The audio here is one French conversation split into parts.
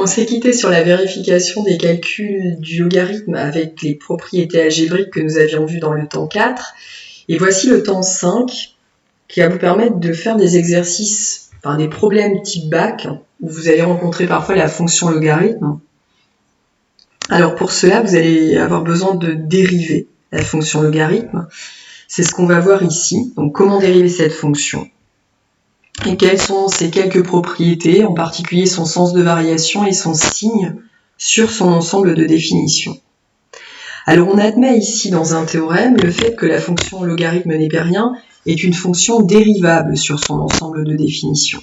On s'est quitté sur la vérification des calculs du logarithme avec les propriétés algébriques que nous avions vues dans le temps 4. Et voici le temps 5 qui va vous permettre de faire des exercices, enfin des problèmes type bac, où vous allez rencontrer parfois la fonction logarithme. Alors pour cela, vous allez avoir besoin de dériver la fonction logarithme. C'est ce qu'on va voir ici. Donc comment dériver cette fonction? Et quelles sont ses quelques propriétés, en particulier son sens de variation et son signe sur son ensemble de définitions. Alors on admet ici dans un théorème le fait que la fonction logarithme népérien est une fonction dérivable sur son ensemble de définitions.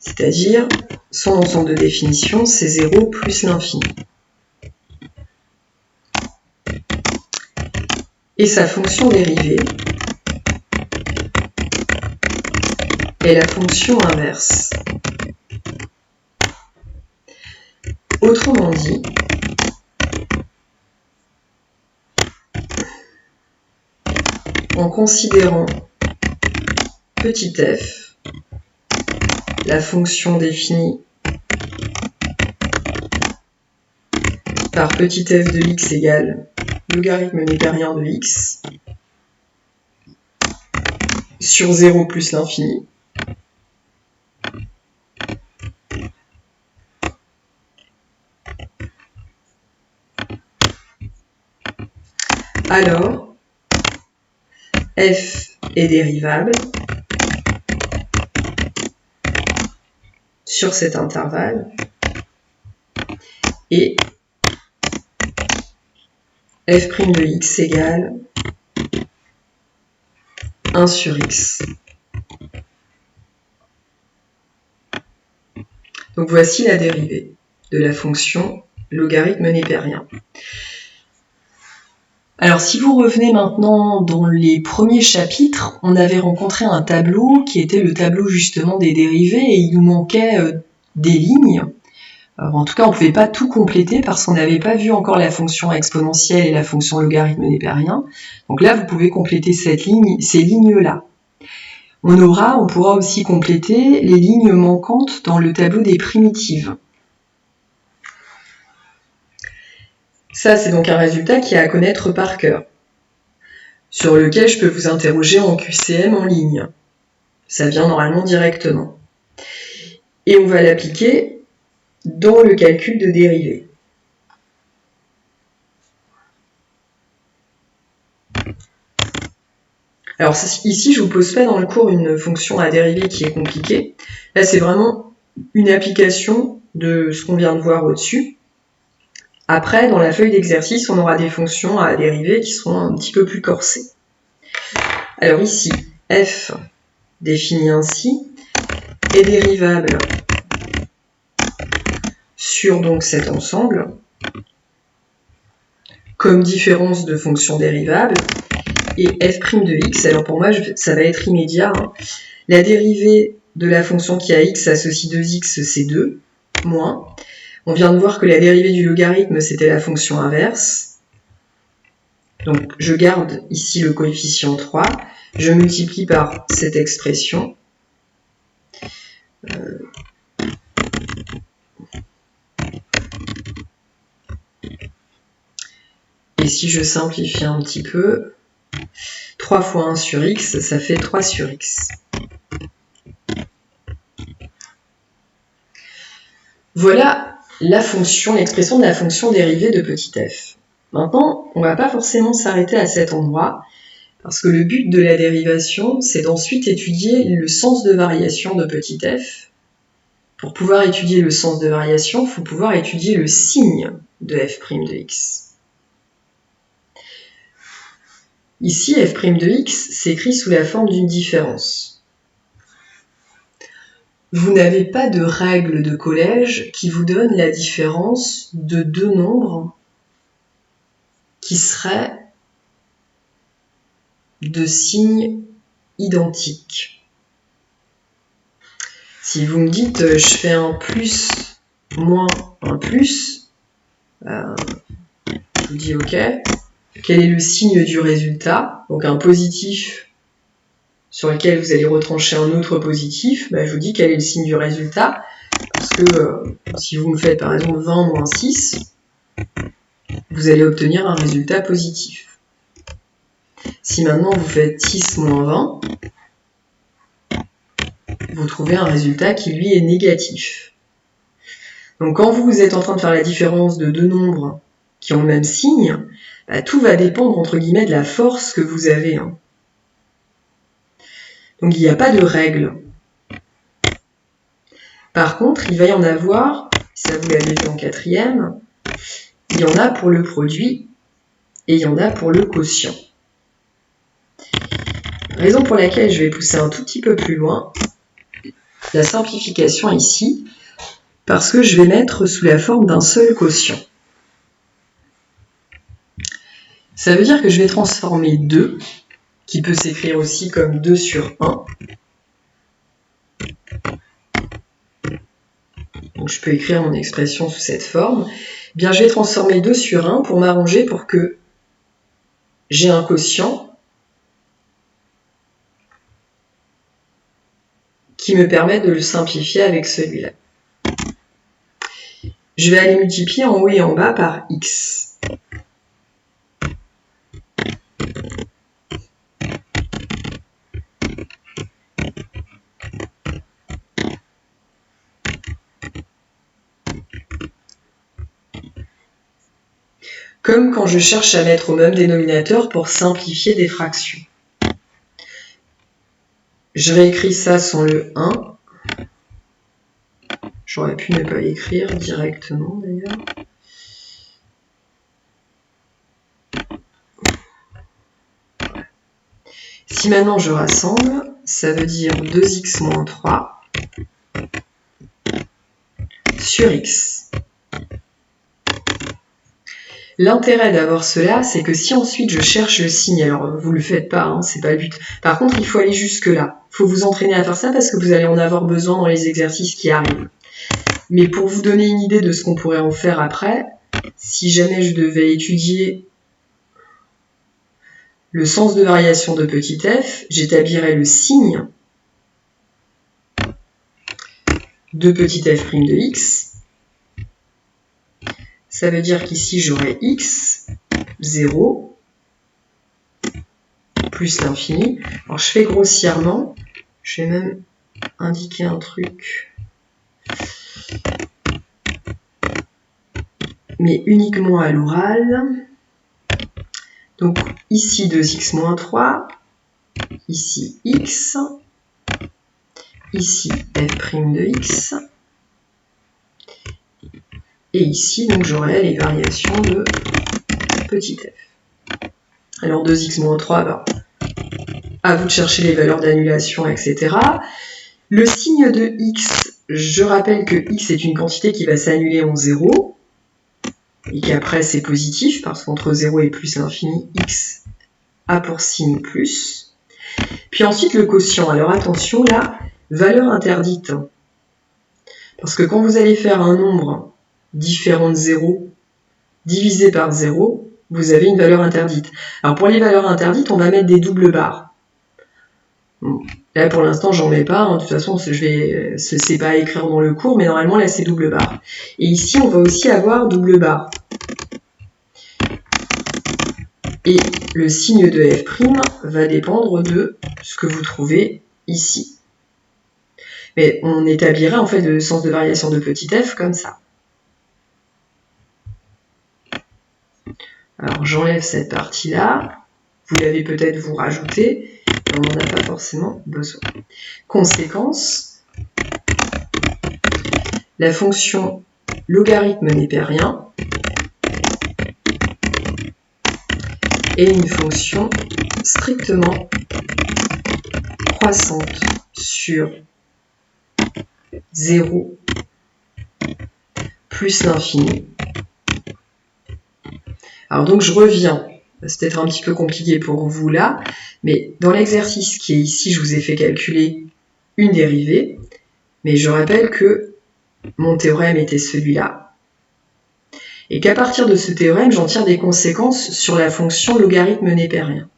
C'est-à-dire, son ensemble de définitions, c'est 0 plus l'infini. Et sa fonction dérivée est la fonction inverse. Autrement dit, en considérant petit f, la fonction définie par petit f de x égale logarithme népérien de x sur 0 plus l'infini, alors f est dérivable sur cet intervalle et f' de x égale 1 sur x. Donc voici la dérivée de la fonction logarithme népérien. Alors si vous revenez maintenant dans les premiers chapitres, on avait rencontré un tableau qui était le tableau justement des dérivées et il nous manquait des lignes. En tout cas, on ne pouvait pas tout compléter parce qu'on n'avait pas vu encore la fonction exponentielle et la fonction logarithme népérien. Donc là, vous pouvez compléter ces lignes-là. On pourra aussi compléter les lignes manquantes dans le tableau des primitives. Ça, c'est donc un résultat qui est à connaître par cœur, sur lequel je peux vous interroger en QCM en ligne. Ça vient normalement directement. Et on va l'appliquer dans le calcul de dérivée. Alors ici, je ne vous pose pas dans le cours une fonction à dériver qui est compliquée. Là, c'est vraiment une application de ce qu'on vient de voir au-dessus. Après, dans la feuille d'exercice, on aura des fonctions à dériver qui seront un petit peu plus corsées. Alors ici, f défini ainsi est dérivable sur donc cet ensemble comme différence de fonction dérivable et f' de x, alors pour moi ça va être immédiat, hein. La dérivée de la fonction qui a x associe 2x, c'est 2, moins. On vient de voir que la dérivée du logarithme, c'était la fonction inverse. Donc, je garde ici le coefficient 3. Je multiplie par cette expression. Et si je simplifie un petit peu, 3 fois 1 sur x, ça fait 3 sur x. Voilà l'expression de la fonction dérivée de petit f. Maintenant, on ne va pas forcément s'arrêter à cet endroit, parce que le but de la dérivation, c'est d'ensuite étudier le sens de variation de petit f. Pour pouvoir étudier le sens de variation, il faut pouvoir étudier le signe de f' de x. Ici, f' de x s'écrit sous la forme d'une différence. Vous n'avez pas de règle de collège qui vous donne la différence de deux nombres qui seraient de signes identiques. Si vous me dites je fais un plus moins un plus, Je vous dis OK. Quel est le signe du résultat? Donc un positif sur lequel vous allez retrancher un autre positif. Je vous dis quel est le signe du résultat. Parce que si vous me faites par exemple 20 moins 6, vous allez obtenir un résultat positif. Si maintenant vous faites 6 moins 20, vous trouvez un résultat qui lui est négatif. Donc quand vous êtes en train de faire la différence de deux nombres qui ont le même signe, tout va dépendre entre guillemets de la force que vous avez. Donc il n'y a pas de règle. Par contre, il va y en avoir, ça vous l'avez vu en quatrième, il y en a pour le produit et il y en a pour le quotient. Raison pour laquelle je vais pousser un tout petit peu plus loin la simplification ici, parce que je vais mettre sous la forme d'un seul quotient. Ça veut dire que je vais transformer 2, qui peut s'écrire aussi comme 2 sur 1. Donc je peux écrire mon expression sous cette forme. Bien, je vais transformer 2 sur 1 pour m'arranger pour que j'ai un quotient qui me permet de le simplifier avec celui-là. Je vais aller multiplier en haut et en bas par x. Comme quand je cherche à mettre au même dénominateur pour simplifier des fractions. Je réécris ça sans le 1. J'aurais pu ne pas l'écrire directement d'ailleurs. Si maintenant je rassemble, ça veut dire 2x moins 3 sur x. L'intérêt d'avoir cela, c'est que si ensuite je cherche le signe, alors vous le faites pas, c'est pas le but. Par contre, il faut aller jusque là. Il faut vous entraîner à faire ça parce que vous allez en avoir besoin dans les exercices qui arrivent. Mais pour vous donner une idée de ce qu'on pourrait en faire après, si jamais je devais étudier le sens de variation de petit f, j'établirais le signe de petit f' de x. Ça veut dire qu'ici j'aurai x, 0, plus l'infini. Alors je fais grossièrement, je vais même indiquer un truc, mais uniquement à l'oral. Donc ici 2x moins 3, ici x, ici f' de x, et ici donc j'aurai les variations de petit f. Alors 2x moins 3, à vous de chercher les valeurs d'annulation, etc. Le signe de x, je rappelle que x est une quantité qui va s'annuler en 0, et qu'après c'est positif, parce qu'entre 0 et plus l'infini, x a pour signe plus. Puis ensuite le quotient, alors attention là, valeur interdite. Parce que quand vous allez faire un nombre différent de 0, divisé par 0, vous avez une valeur interdite. Alors pour les valeurs interdites, on va mettre des doubles barres. Bon, là pour l'instant j'en mets pas, de toute façon c'est pas à écrire dans le cours, mais normalement là c'est double barre. Et ici on va aussi avoir double barre. Et le signe de f' va dépendre de ce que vous trouvez ici. Mais on établirait en fait le sens de variation de petit f comme ça. Alors j'enlève cette partie-là, vous l'avez peut-être vous rajouter, mais on n'en a pas forcément besoin. Conséquence, la fonction logarithme népérien est une fonction strictement croissante sur 0 plus l'infini. Alors donc je reviens, c'est peut-être un petit peu compliqué pour vous là, mais dans l'exercice qui est ici, je vous ai fait calculer une dérivée, mais je rappelle que mon théorème était celui-là. Et qu'à partir de ce théorème, j'en tire des conséquences sur la fonction logarithme népérien.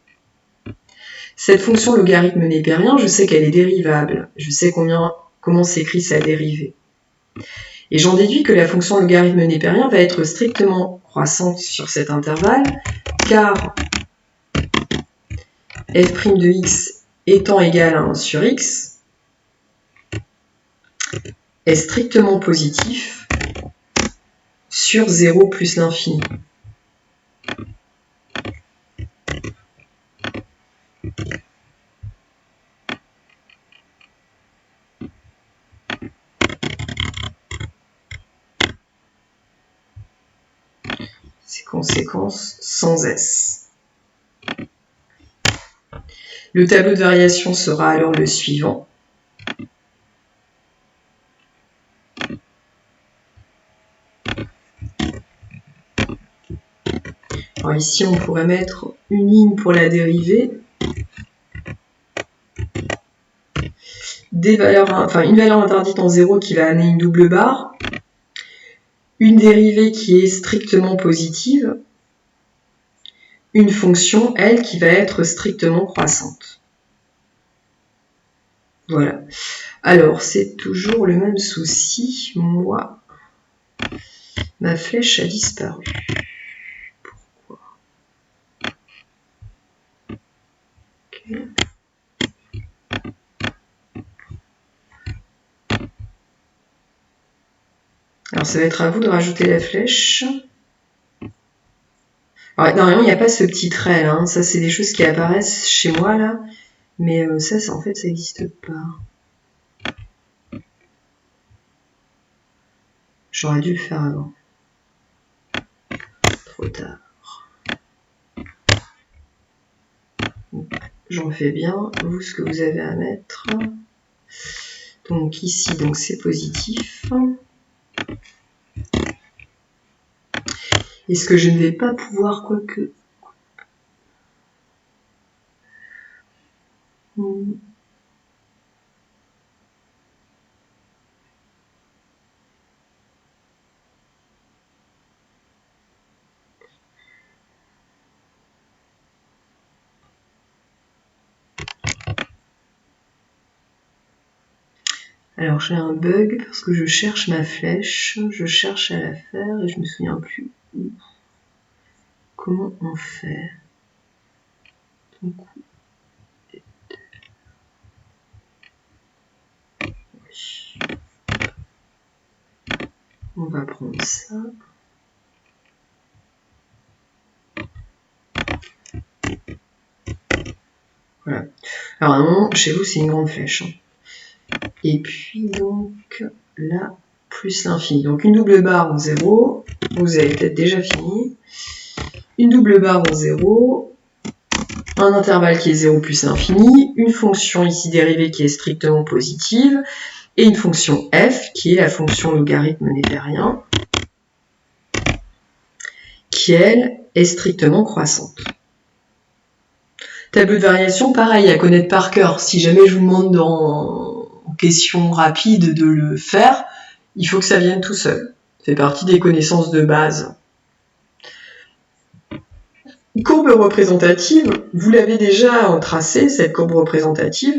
Cette fonction logarithme népérien, je sais qu'elle est dérivable. Je sais comment s'écrit sa dérivée. Et j'en déduis que la fonction logarithme népérien va être strictement croissante sur cet intervalle, car f' de x étant égal à 1 sur x est strictement positif sur 0 plus l'infini. Ces conséquences sans S. Le tableau de variation sera alors le suivant. Alors ici, on pourrait mettre une ligne pour la dérivée, une valeur interdite en 0 qui va amener une double barre, une dérivée qui est strictement positive, une fonction, elle, qui va être strictement croissante. Voilà. Alors, c'est toujours le même souci. Moi, ma flèche a disparu. Pourquoi? Okay. Alors, ça va être à vous de rajouter la flèche. Alors, normalement, il n'y a pas ce petit trait là. Hein. Ça, c'est des choses qui apparaissent chez moi là. Mais ça, en fait, ça n'existe pas. J'aurais dû le faire avant. Trop tard. J'en fais bien. Vous, ce que vous avez à mettre. Donc ici, donc c'est positif. Et ce que je ne vais pas pouvoir, quoique... Alors j'ai un bug parce que je cherche ma flèche, je cherche à la faire et je me souviens plus où. Comment on fait? Donc, oui. On va prendre ça. Voilà. Alors à un moment, chez vous, c'est une grande flèche. Hein. Et puis donc là, plus l'infini. Donc une double barre en 0, vous avez peut-être déjà fini. Une double barre en 0, un intervalle qui est 0 plus l'infini, une fonction ici dérivée qui est strictement positive, et une fonction f qui est la fonction logarithme népérien, qui elle est strictement croissante. Tableau de variation, pareil, à connaître par cœur. Si jamais je vous demande en question rapide de le faire, il faut que ça vienne tout seul. Ça fait partie des connaissances de base. Courbe représentative, vous l'avez déjà tracée, cette courbe représentative,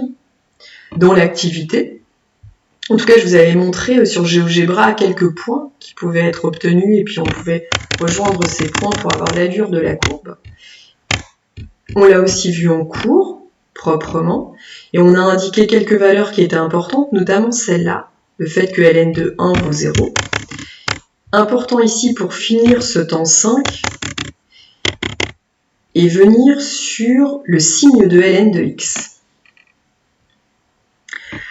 dans l'activité. En tout cas, je vous avais montré sur GeoGebra quelques points qui pouvaient être obtenus et puis on pouvait rejoindre ces points pour avoir l'allure de la courbe. On l'a aussi vu en cours, proprement, et on a indiqué quelques valeurs qui étaient importantes, notamment celle-là, le fait que ln de 1 vaut 0. Important ici pour finir ce temps 5, et venir sur le signe de ln de x.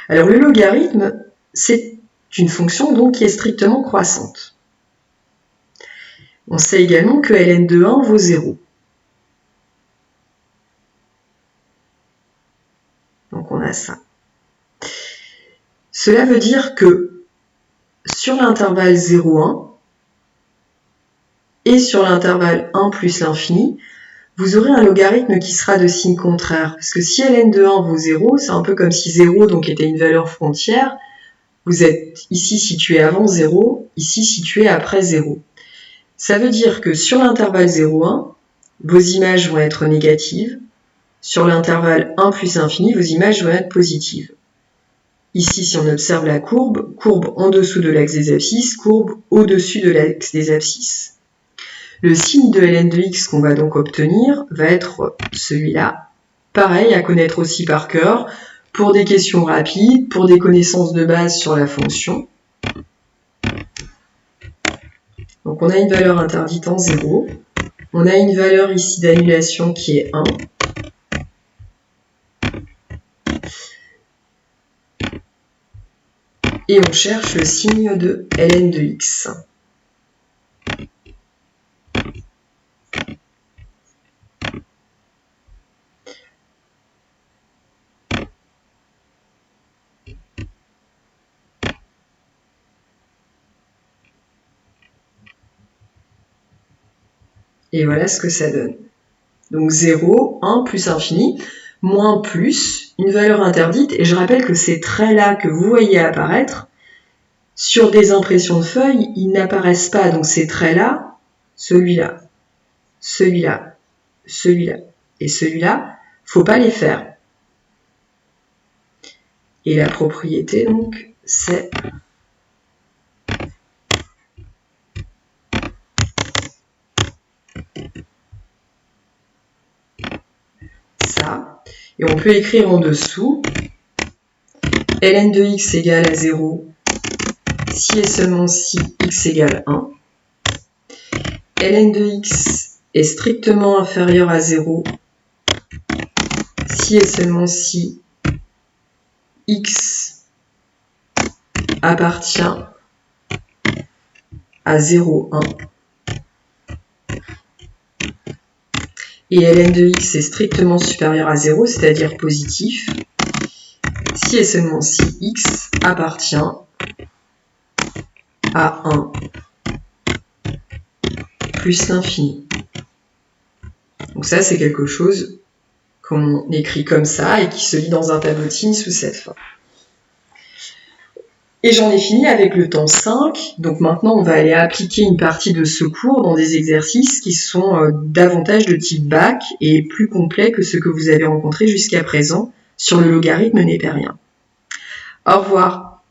Alors le logarithme, c'est une fonction donc qui est strictement croissante. On sait également que ln de 1 vaut 0. Donc on a ça. Cela veut dire que sur l'intervalle 0,1 et sur l'intervalle 1 plus l'infini, vous aurez un logarithme qui sera de signe contraire. Parce que si ln de 1 vaut 0, c'est un peu comme si 0 donc était une valeur frontière. Vous êtes ici situé avant 0, ici situé après 0. Ça veut dire que sur l'intervalle 0,1, vos images vont être négatives. Sur l'intervalle 1 plus infini, vos images vont être positives. Ici, si on observe la courbe, courbe en dessous de l'axe des abscisses, courbe au-dessus de l'axe des abscisses. Le signe de ln de x qu'on va donc obtenir va être celui-là. Pareil, à connaître aussi par cœur, pour des questions rapides, pour des connaissances de base sur la fonction. Donc on a une valeur interdite en 0. On a une valeur ici d'annulation qui est 1. Et on cherche le signe de ln de x. Et voilà ce que ça donne. Donc 0, 1 plus infini, moins plus, une valeur interdite. Et je rappelle que ces traits-là que vous voyez apparaître, sur des impressions de feuilles, ils n'apparaissent pas. Donc ces traits-là, celui-là, celui-là, celui-là et celui-là, faut pas les faire. Et la propriété, donc, c'est ça. Et on peut écrire en dessous ln de x égale à 0 si et seulement si x égale 1. ln de x est strictement inférieur à 0 si et seulement si x appartient à 0, 1. Et ln de x est strictement supérieur à 0, c'est-à-dire positif, si et seulement si x appartient à 1 plus l'infini. Donc ça, c'est quelque chose qu'on écrit comme ça et qui se lit dans un tableau de signes sous cette forme. Et j'en ai fini avec le temps 5. Donc maintenant, on va aller appliquer une partie de ce cours dans des exercices qui sont davantage de type bac et plus complets que ceux que vous avez rencontrés jusqu'à présent sur le logarithme népérien. Au revoir.